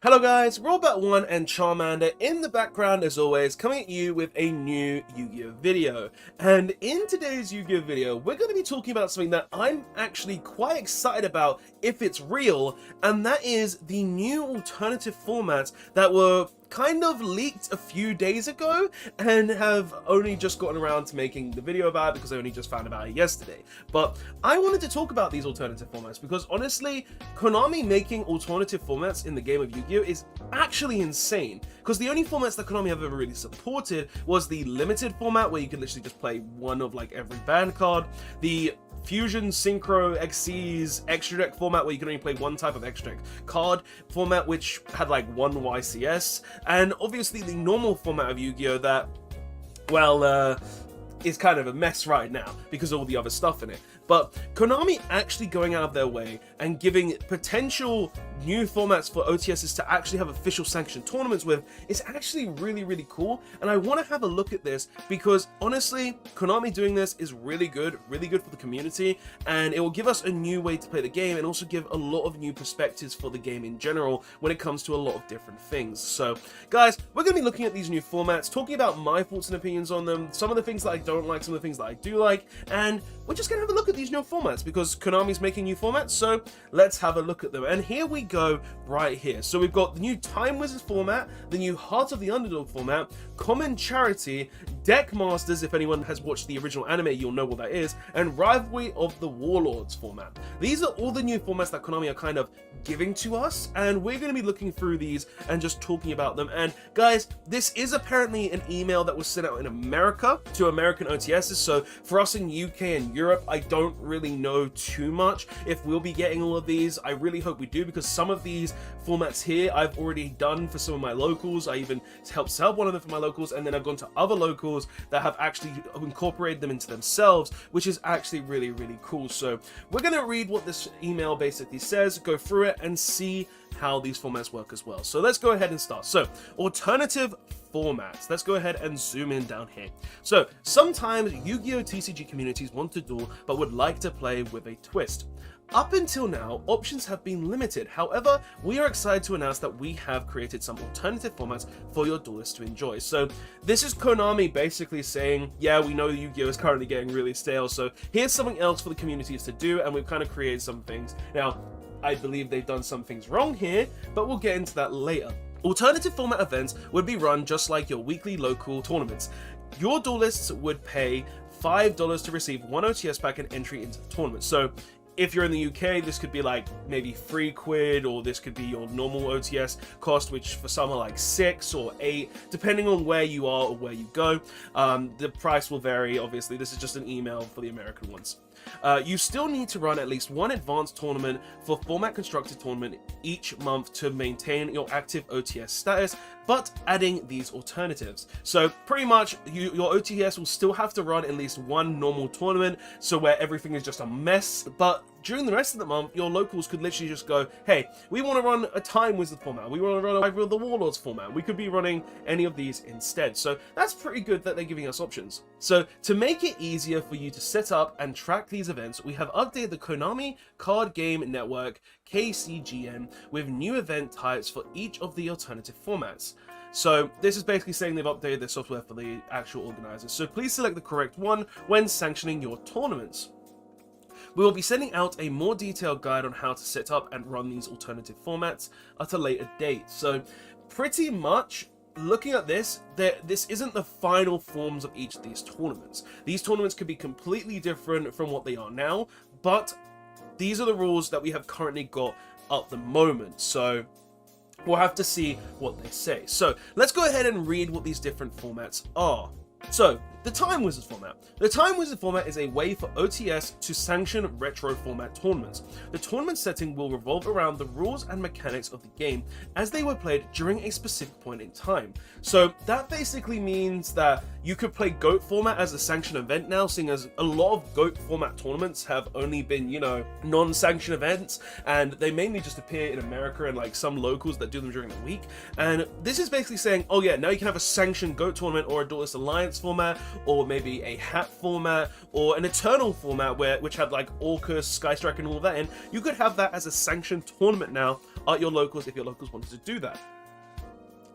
Hello guys, Robot1 and Charmander in the background as always, coming at you with a new Yu-Gi-Oh video. And in today's Yu-Gi-Oh video, we're going to be talking about something that I'm actually quite excited about if it's real, and that is the new alternative formats that were kind of leaked a few days ago and have only just gotten around to making the video about it because I only just found about it yesterday. But I wanted to talk about these alternative formats because honestly, Konami making alternative formats in the game of Yu-Gi-Oh is actually insane, because the only formats that Konami have ever really supported was the limited format where you can literally just play one of like every band card, the Fusion, Synchro, XC's Extra Deck format where you can only play one type of Extra Deck card format, which had like one YCS, and obviously the normal format of Yu-Gi-Oh that, well, is kind of a mess right now because of all the other stuff in it. But Konami actually going out of their way and giving potential new formats for OTSs to actually have official sanctioned tournaments with is actually really cool, and I want to have a look at this because honestly, Konami doing this is really good for the community, and it will give us a new way to play the game and also give a lot of new perspectives for the game in general when it comes to a lot of different things. So guys, we're going to be looking at these new formats, talking about my thoughts and opinions on them, some of the things that I don't like, some of the things that I do like, and we're just going to have a look at these new formats because Konami's making new formats, so let's have a look at them. And here we go right here. So we've got the new Time Wizards format, the new Heart of the Underdog format, Common Charity, Deck Masters, if anyone has watched the original anime you'll know what that is, and Rivalry of the Warlords format. These are all the new formats that Konami are kind of giving to us, and we're going to be looking through these and just talking about them. And guys, this is apparently an email that was sent out in America to American OTSs, so for us in UK and Europe, I don't really know too much if we'll be getting all of these. I really hope we do, because some of these formats here I've already done for some of my locals. I even helped sell one of them for my locals, and then I've gone to other locals that have actually incorporated them into themselves, which is actually really cool. So we're going to read what this email basically says, go through it, and see how these formats work as well. So let's go ahead and start. So alternative formats. Let's go ahead and zoom in down here. So sometimes Yu-Gi-Oh TCG communities want to duel but would like to play with a twist. Up until now, options have been limited. However, we are excited to announce that we have created some alternative formats for your duelists to enjoy. So this is Konami basically saying, yeah, we know Yu-Gi-Oh is currently getting really stale, so here's something else for the communities to do, and we've kind of created some things. Now, I believe they've done some things wrong here, but we'll get into that later. Alternative format events would be run just like your weekly local tournaments. Your duelists would pay $5 to receive one OTS pack and entry into the tournament. So if you're in the UK, this could be like maybe £3, or this could be your normal OTS cost, which for some are like 6 or 8, depending on where you are or where you go. The price will vary, obviously. This is just an email for the American ones. You still need to run at least one advanced tournament for format constructed tournament each month to maintain your active OTS status, but adding these alternatives. So pretty much your OTS will still have to run at least one normal tournament, so where everything is just a mess, but during the rest of the month, your locals could literally just go, hey, we want to run a Time Wizard format, we want to run a Rivalry of the Warlords format, we could be running any of these instead. So that's pretty good that they're giving us options. So to make it easier for you to set up and track these events, we have updated the Konami Card Game Network, KCGN, with new event types for each of the alternative formats. So this is basically saying they've updated their software for the actual organizers. So please select the correct one when sanctioning your tournaments. We will be sending out a more detailed guide on how to set up and run these alternative formats at a later date. So pretty much, looking at this, this isn't the final forms of each of these tournaments. These tournaments could be completely different from what they are now, but these are the rules that we have currently got at the moment. So we'll have to see what they say. So let's go ahead and read what these different formats are. So, the Time Wizards format. The Time Wizard format is a way for OTS to sanction retro format tournaments. The tournament setting will revolve around the rules and mechanics of the game as they were played during a specific point in time. So that basically means that you could play GOAT format as a sanctioned event now, seeing as a lot of GOAT format tournaments have only been, you know, non-sanctioned events, and they mainly just appear in America and like some locals that do them during the week. And this is basically saying, oh yeah, now you can have a sanctioned GOAT tournament or a Duelist Alliance format, or maybe a hat format, or an Eternal format which had like Orcus, Skystrike, and all of that in. You could have that as a sanctioned tournament now at your locals if your locals wanted to do that.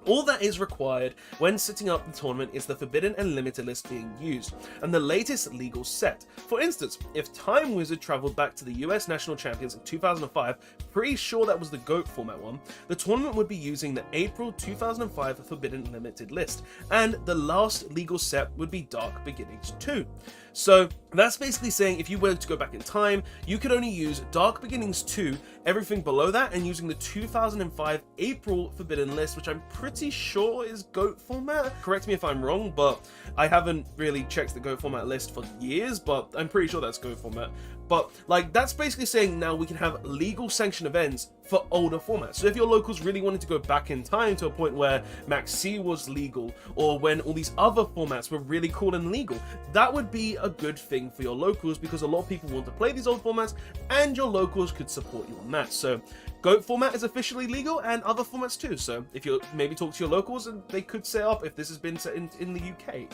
All that is required when setting up the tournament is the Forbidden and Limited list being used, and the latest legal set. For instance, if Time Wizard traveled back to the US National Champions in 2005, pretty sure that was the GOAT format one, the tournament would be using the April 2005 Forbidden Limited list, and the last legal set would be Dark Beginnings 2. So that's basically saying if you were to go back in time, you could only use Dark Beginnings 2, everything below that, and using the 2005 April Forbidden list, which I'm pretty sure is GOAT format. Correct me if I'm wrong, but I haven't really checked the GOAT format list for years, but I'm pretty sure that's GOAT format. But like, that's basically saying now we can have legal sanctioned events for older formats. So if your locals really wanted to go back in time to a point where Max C was legal, or when all these other formats were really cool and legal, that would be a good thing for your locals, because a lot of people want to play these old formats and your locals could support you on that. So GOAT format is officially legal, and other formats too. So if you maybe talk to your locals, and they could set up if this has been set in the UK.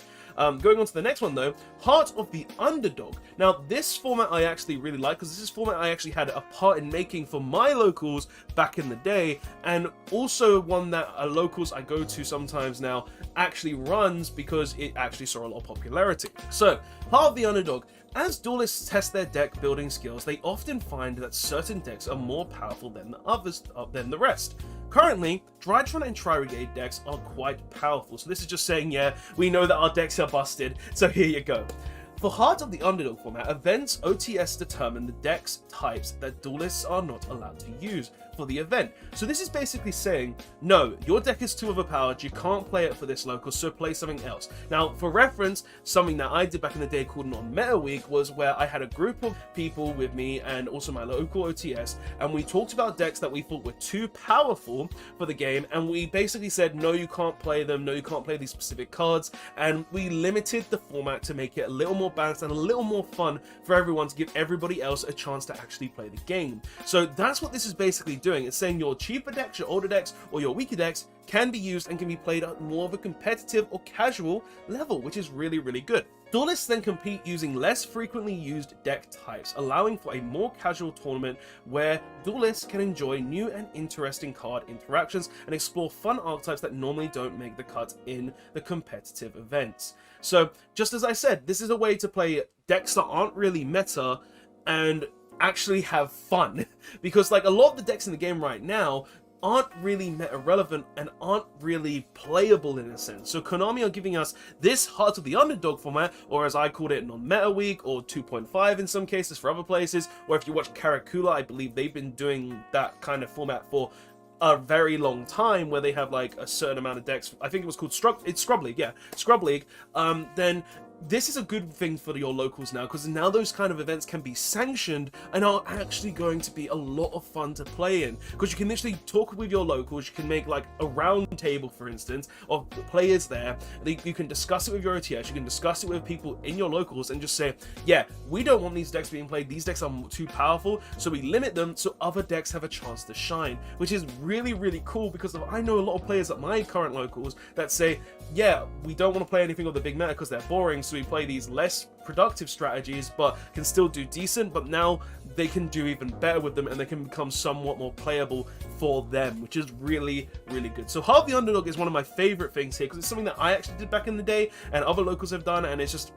Going on to the next one though, Heart of the Underdog. Now this format I actually really like, because this is format I actually had a part in making for my locals back in the day, and also one that locals I go to sometimes now actually runs because it actually saw a lot of popularity. So Heart of the Underdog. As duelists test their deck building skills, they often find that certain decks are more powerful than the rest. Currently, Drytron and Tri-Brigade decks are quite powerful, so this is just saying, yeah, we know that our decks are busted, so here you go. For Heart of the Underdog format, events OTS determine the deck's types that duelists are not allowed to use for the event. So this is basically saying, no, your deck is too overpowered, you can't play it for this local, so play something else. Now, for reference, something that I did back in the day called Non-Meta Week was where I had a group of people with me and also my local OTS, and we talked about decks that we thought were too powerful for the game, and we basically said, no, you can't play them, no, you can't play these specific cards, and we limited the format to make it a little more balanced and a little more fun for everyone, to give everybody else a chance to actually play the game. So that's what this is basically doing. It's saying your cheaper decks, your older decks, or your weaker decks can be used and can be played at more of a competitive or casual level, which is really, really good. Duelists then compete using less frequently used deck types, allowing for a more casual tournament where duelists can enjoy new and interesting card interactions and explore fun archetypes that normally don't make the cut in the competitive events. So, just as I said, this is a way to play decks that aren't really meta and actually have fun, because like a lot of the decks in the game right now aren't really meta relevant and aren't really playable in a sense. So Konami are giving us this Heart of the Underdog format, or as I called it, Non-Meta Week, or 2.5 in some cases for other places, or if you watch Karakula, I believe they've been doing that kind of format for a very long time, where they have like a certain amount of decks. I think it was called Scrub League, yeah, Scrub League. Then this is a good thing for your locals now, because now those kind of events can be sanctioned and are actually going to be a lot of fun to play in, because you can literally talk with your locals. You can make like a round table, for instance, of players there. You can discuss it with your OTS, you can discuss it with people in your locals, and just say, yeah, we don't want these decks being played, these decks are too powerful, so we limit them so other decks have a chance to shine, which is really, really cool, because I know a lot of players at my current locals that say, yeah, we don't want to play anything of the big meta because they're boring, so we play these less productive strategies but can still do decent, but now they can do even better with them and they can become somewhat more playable for them, which is really, really good. So Heart of the Underdog is one of my favorite things here, because it's something that I actually did back in the day and other locals have done, and it's just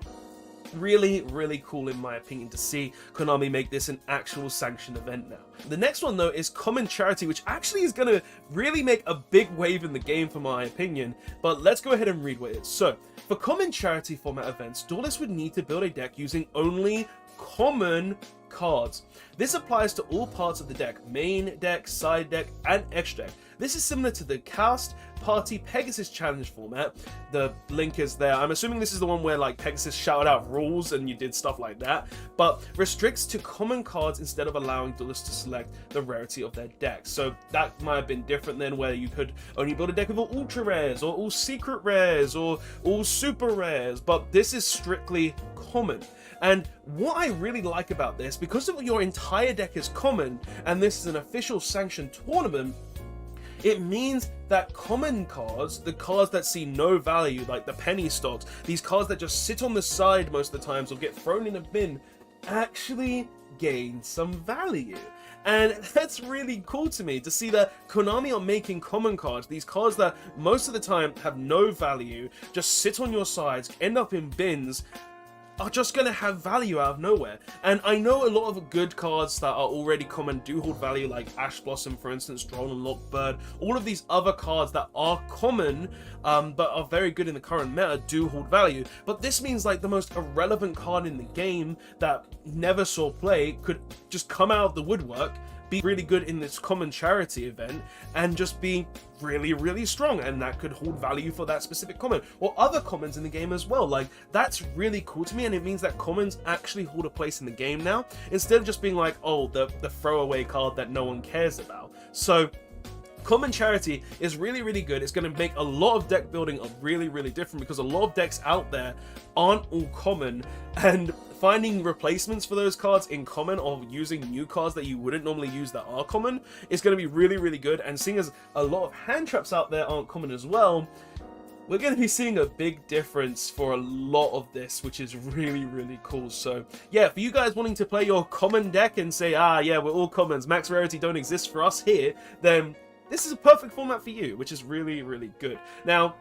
really, really cool in my opinion to see Konami make this an actual sanctioned event now. The next one though is Common Charity, which actually is going to really make a big wave in the game for my opinion, but let's go ahead and read what it is. So, for Common Charity format events, duelists would need to build a deck using only common cards. This applies to all parts of the deck: main deck, side deck, and extra deck. This is similar to the Cast Party Pegasus Challenge format. The link is there. I'm assuming this is the one where like Pegasus shouted out rules and you did stuff like that, but restricts to common cards instead of allowing duelists to select the rarity of their deck. So that might have been different than where you could only build a deck with all ultra rares or all secret rares or all super rares, but this is strictly common. And what I really like about this, because of your entire deck is common and this is an official sanctioned tournament, It means that common cards, the cards that see no value, like the penny stocks, these cards that just sit on the side most of the times or get thrown in a bin, actually gain some value. And that's really cool to me, to see that Konami are making common cards, these cards that most of the time have no value, just sit on your sides, end up in bins, are just going to have value out of nowhere. And I know a lot of good cards that are already common do hold value, like Ash Blossom, for instance, Droll and Lockbird. All of these other cards that are common, but are very good in the current meta, do hold value. But this means like the most irrelevant card in the game that never saw play could just come out of the woodwork, be really good in this common charity event, and just be really, really strong, and that could hold value for that specific common or other commons in the game as well. Like, that's really cool to me, and it means that commons actually hold a place in the game now, instead of just being like, oh, the throwaway card that no one cares about. So common charity is really, really good. It's going to make a lot of deck building really, really different, because a lot of decks out there aren't all common, and finding replacements for those cards in common or using new cards that you wouldn't normally use that are common is going to be really, really good. And seeing as a lot of hand traps out there aren't common as well, we're going to be seeing a big difference for a lot of this, which is really, really cool. So yeah, for you guys wanting to play your common deck and say, ah, yeah, we're all commons, max rarity don't exist for us here, then this is a perfect format for you, which is really, really good. Now,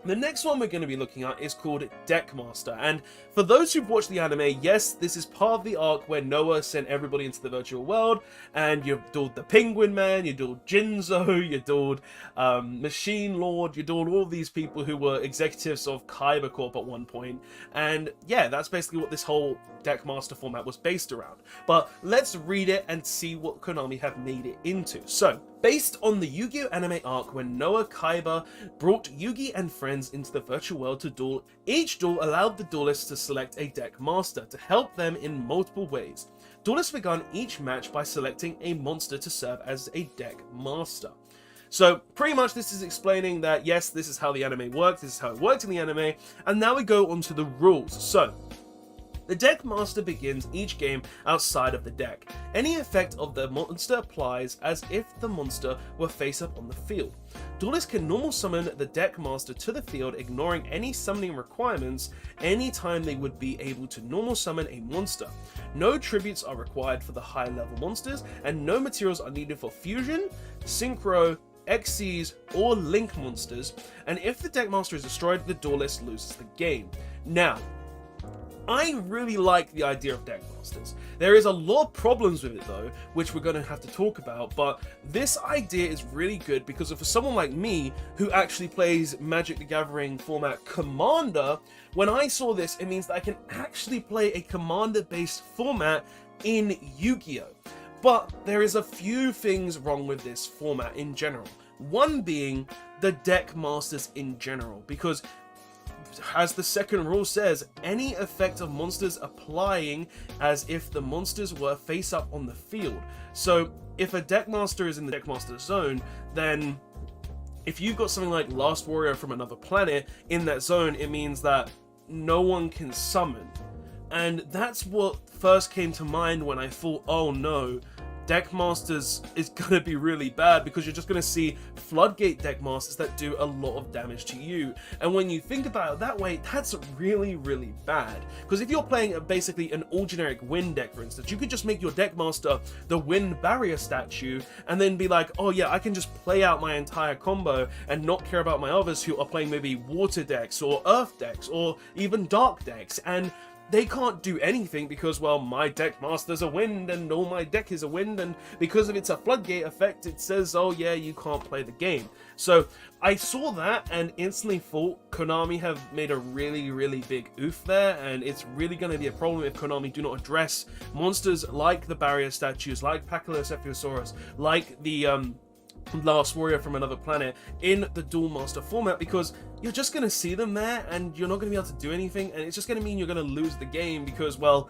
the next one we're going to be looking at is called Deckmaster, and for those who've watched the anime, yes, this is part of the arc where Noah sent everybody into the virtual world, and you dueled the Penguin Man, you dueled Jinzo, you dueled Machine Lord, you dueled all these people who were executives of Kaiba Corp at one point, and yeah, that's basically what this whole Deckmaster format was based around. But let's read it and see what Konami have made it into. So, based on the Yu-Gi-Oh! Anime arc when Noah Kaiba brought Yugi and friends into the virtual world to duel, each duel allowed the duelists to select a deck master to help them in multiple ways. Duelists began each match by selecting a monster to serve as a deck master. So pretty much this is explaining that yes, this is how the anime works, this is how it worked in the anime, and now we go on to the rules. So, the deck master begins each game outside of the deck. Any effect of the monster applies as if the monster were face up on the field. Duelists can normal summon the deck master to the field, ignoring any summoning requirements anytime they would be able to normal summon a monster. No tributes are required for the high level monsters, and no materials are needed for fusion, synchro, Xyz, or link monsters, and if the deck master is destroyed, the duelist loses the game. Now, I really like the idea of deck masters. There is a lot of problems with it though, which we're going to have to talk about, but this idea is really good because for someone like me who actually plays Magic the Gathering format Commander, when I saw this, it means that I can actually play a Commander-based format in Yu-Gi-Oh! But there is a few things wrong with this format in general. One being the deck masters in general, because as the second rule says, any effect of monsters applying as if the monsters were face up on the field. So if a deckmaster is in the deckmaster zone, then if you've got something like Last Warrior from Another Planet in that zone, it means that no one can summon. And that's what first came to mind when I thought, oh no, Deckmasters is gonna be really bad, because you're just gonna see floodgate Deckmasters that do a lot of damage to you. And when you think about it that way, that's really, really bad. Because if you're playing basically an all generic wind deck, for instance, you could just make your Deckmaster the wind barrier statue, and then be like, oh yeah, I can just play out my entire combo and not care about my others who are playing maybe water decks or earth decks or even dark decks, and they can't do anything because, well, my deck master's a wind and all my deck is a wind, and because of it's a floodgate effect, it says, oh yeah, you can't play the game. So I saw that and instantly thought Konami have made a really, really big oof there, and it's really going to be a problem if Konami do not address monsters like the barrier statues, like Pachylocephalus, like the Last Warrior from Another Planet in the Duel Master format, because you're just going to see them there and you're not going to be able to do anything, and it's just going to mean you're going to lose the game because, well,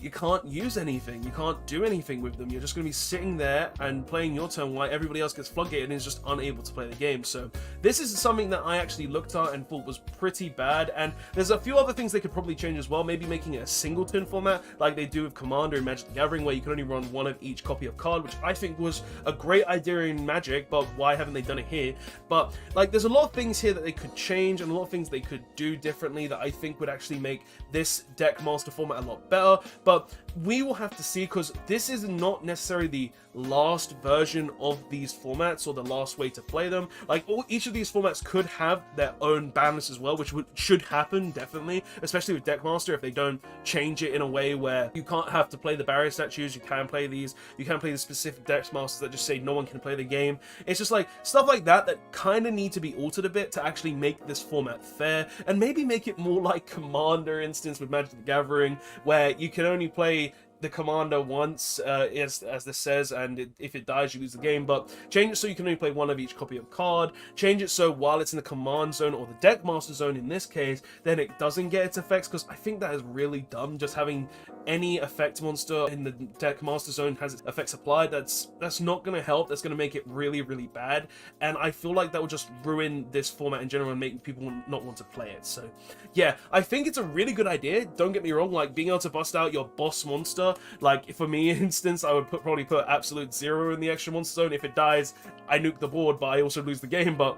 you can't use anything, you can't do anything with them. You're just going to be sitting there and playing your turn while everybody else gets floodgated and is just unable to play the game. So this is something that I actually looked at and thought was pretty bad, and there's a few other things they could probably change as well. Maybe making it a singleton format like they do with Commander and Magic the Gathering, where you can only run one of each copy of card, which I think was a great idea in Magic, but why haven't they done it here? But like, there's a lot of things here that they could change and a lot of things they could do differently that I think would actually make this deck master format a lot better. But we will have to see, because this is not necessarily the last version of these formats or the last way to play them. Like, each of these formats could have their own ban list as well, which should happen definitely, especially with Deckmaster, if they don't change it in a way where you can't have to play the barrier statues, you can play these, you can play the specific Deckmasters that just say no one can play the game. It's just like stuff like that that kind of need to be altered a bit to actually make this format fair, and maybe make it more like Commander instance with Magic the Gathering, where you can only play the commander once, as this says, and if it dies you lose the game. But change it so you can only play one of each copy of card. Change it so while it's in the command zone, or the deck master zone in this case, then it doesn't get its effects, because I think that is really dumb. Just having any effect monster in the deck master zone has its effects applied, that's not going to help. That's going to make it really, really bad, and I feel like that will just ruin this format in general and make people not want to play it. So yeah, I think it's a really good idea, don't get me wrong. Like, being able to bust out your boss monster, like for me instance, I would probably put absolute 0 in the extra monster zone. If it dies, I nuke the board, but I also lose the game. But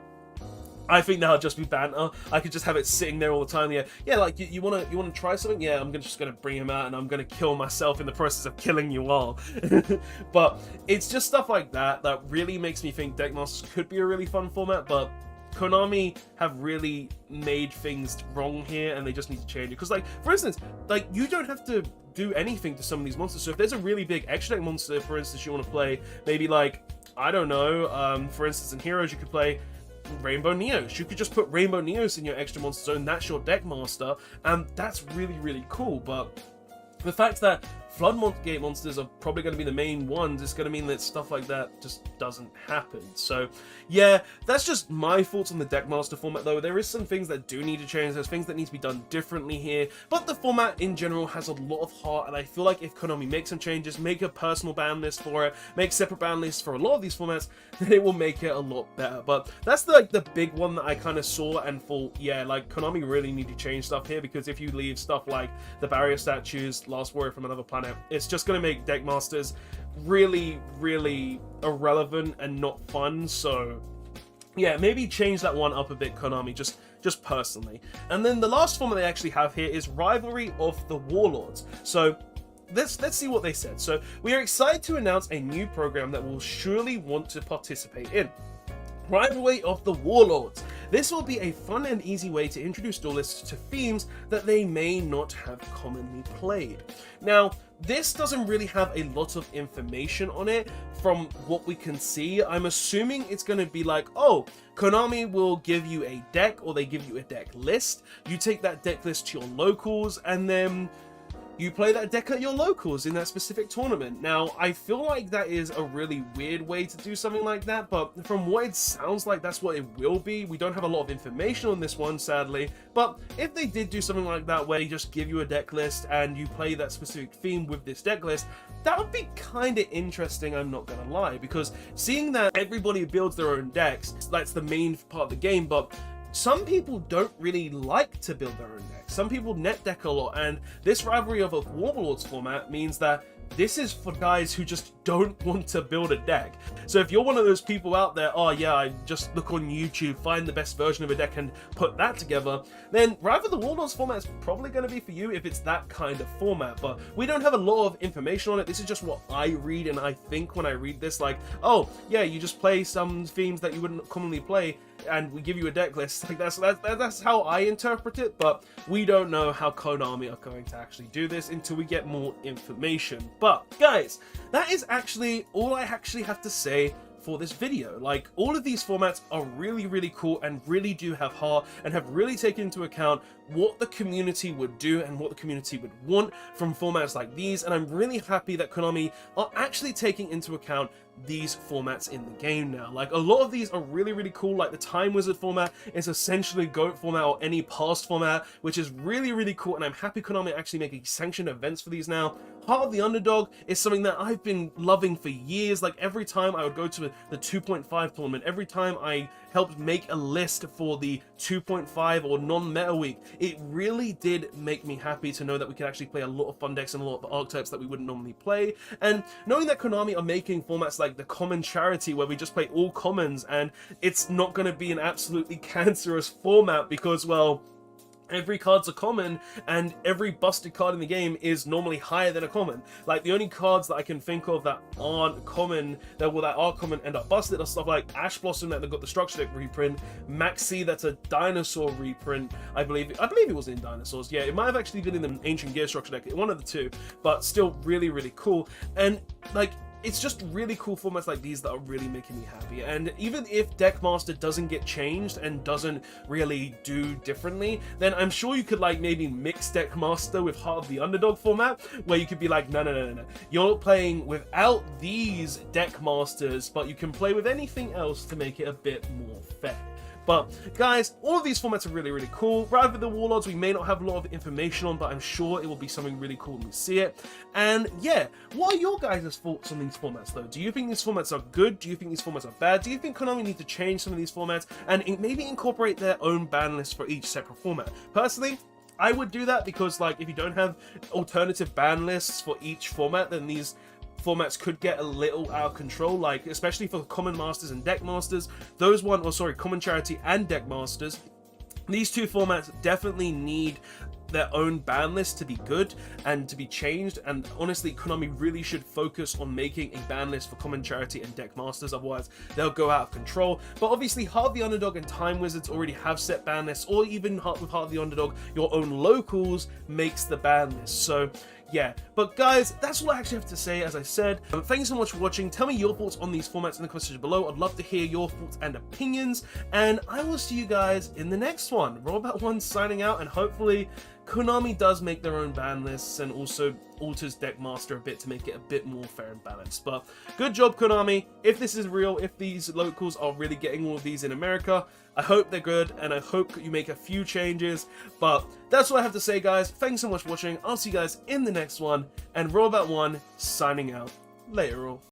I think that'll just be banter. I could just have it sitting there all the time. Yeah, like you wanna try something? Yeah, I'm just gonna bring him out and I'm gonna kill myself in the process of killing you all. But it's just stuff like that that really makes me think Deckmasters could be a really fun format, but Konami have really made things wrong here, and they just need to change it. Because, like, for instance, like, you don't have to do anything to some of these monsters. So if there's a really big extra deck monster, for instance, you want to play, maybe like, I don't know, for instance, in Heroes, you could play Rainbow Neos. You could just put Rainbow Neos in your extra monster zone. That's your deck master, and that's really, really cool. But the fact that Floodgate monsters are probably going to be the main ones, it's going to mean that stuff like that just doesn't happen. So yeah, that's just my thoughts on the Deckmaster format though. There is some things that do need to change, there's things that need to be done differently here, but the format in general has a lot of heart, and I feel like if Konami makes some changes, make a personal ban list for it, make separate ban lists for a lot of these formats, then it will make it a lot better. But that's the big one that I kind of saw and thought, yeah, like, Konami really need to change stuff here, because if you leave stuff like the barrier statues, Last Warrior from Another Planet, it's just going to make Deckmasters really, really irrelevant and not fun. So yeah, maybe change that one up a bit, Konami, just personally. And then the last format they actually have here is Rivalry of the Warlords. So let's see what they said. So we are excited to announce a new program that will surely want to participate in. Rivalry of the Warlords. This will be a fun and easy way to introduce duelists to themes that they may not have commonly played. Now, this doesn't really have a lot of information on it from what we can see. I'm assuming it's going to be like, oh, Konami will give you a deck, or they give you a deck list. You take that deck list to your locals, and then you play that deck at your locals in that specific tournament. Now, I feel like that is a really weird way to do something like that, but from what it sounds like, that's what it will be. We don't have a lot of information on this one, sadly, but if they did do something like that, where they just give you a deck list and you play that specific theme with this deck list, that would be kind of interesting, I'm not gonna lie, because seeing that everybody builds their own decks, that's the main part of the game, but some people don't really like to build their own decks. Some people net deck a lot, and this Rivalry of a Warlords format means that this is for guys who just don't want to build a deck. So if you're one of those people out there, oh yeah, I just look on YouTube, find the best version of a deck and put that together, then Rivalry of the Warlords format is probably going to be for you if it's that kind of format. But we don't have a lot of information on it. This is just what I read, and I think when I read this, like, oh yeah, you just play some themes that you wouldn't commonly play, and we give you a deck list. Like, that's how I interpret it, but we don't know how Konami are going to actually do this until we get more information. But guys, that is actually all I actually have to say for this video. Like, all of these formats are really, really cool and really do have heart, and have really taken into account what the community would do and what the community would want from formats like these, and I'm really happy that Konami are actually taking into account these formats in the game now. Like, a lot of these are really, really cool. Like, the Time Wizard format is essentially GOAT format or any past format, which is really, really cool, and I'm happy Konami actually making sanctioned events for these now. Heart of the Underdog is something that I've been loving for years. Like, every time I would go to the 2.5 tournament, every time I helped make a list for the 2.5 or non-meta week, it really did make me happy to know that we could actually play a lot of fun decks and a lot of archetypes that we wouldn't normally play. And knowing that Konami are making formats like the Common Charity, where we just play all commons, and it's not going to be an absolutely cancerous format because, well, every card's a common, and every busted card in the game is normally higher than a common. Like, the only cards that I can think of that aren't common, that are common, end up busted, are stuff like Ash Blossom that they've got the structure deck reprint, Maxi that's a dinosaur reprint, I believe it was in dinosaurs, yeah, it might have actually been in the Ancient Gear structure deck, one of the two, but still really, really cool. And, like, it's just really cool formats like these that are really making me happy. And even if Deckmaster doesn't get changed and doesn't really do differently, then I'm sure you could, like, maybe mix Deckmaster with Heart of the Underdog format, where you could be like, no, you're playing without these Deckmasters, but you can play with anything else to make it a bit more fair. But guys, all of these formats are really, really cool. Rather than Warlords, we may not have a lot of information on, but I'm sure it will be something really cool when we see it. And yeah, what are your guys' thoughts on these formats though? Do you think these formats are good? Do you think these formats are bad? Do you think Konami need to change some of these formats and maybe incorporate their own ban list for each separate format? Personally, I would do that because, like, if you don't have alternative ban lists for each format, then these formats could get a little out of control, like, especially for Common Masters and Deck Masters. Common Charity and Deck Masters. These two formats definitely need their own ban list to be good and to be changed, and honestly, Konami really should focus on making a ban list for Common Charity and Deck Masters, otherwise they'll go out of control. But obviously, Heart of the Underdog and Time Wizards already have set ban lists, or even with Heart of the Underdog, your own locals makes the ban list. So yeah, but guys, that's all I actually have to say. As I said, thank you so much for watching. Tell me your thoughts on these formats in the comments section below. I'd love to hear your thoughts and opinions, and I will see you guys in the next one. Robot1 signing out, and hopefully Konami does make their own ban lists and also alters Deckmaster a bit to make it a bit more fair and balanced. But good job, Konami. If this is real, if these locals are really getting all of these in America, I hope they're good, and I hope you make a few changes. But that's all I have to say, guys. Thanks so much for watching. I'll see you guys in the next one, and Robot1 signing out. Later all.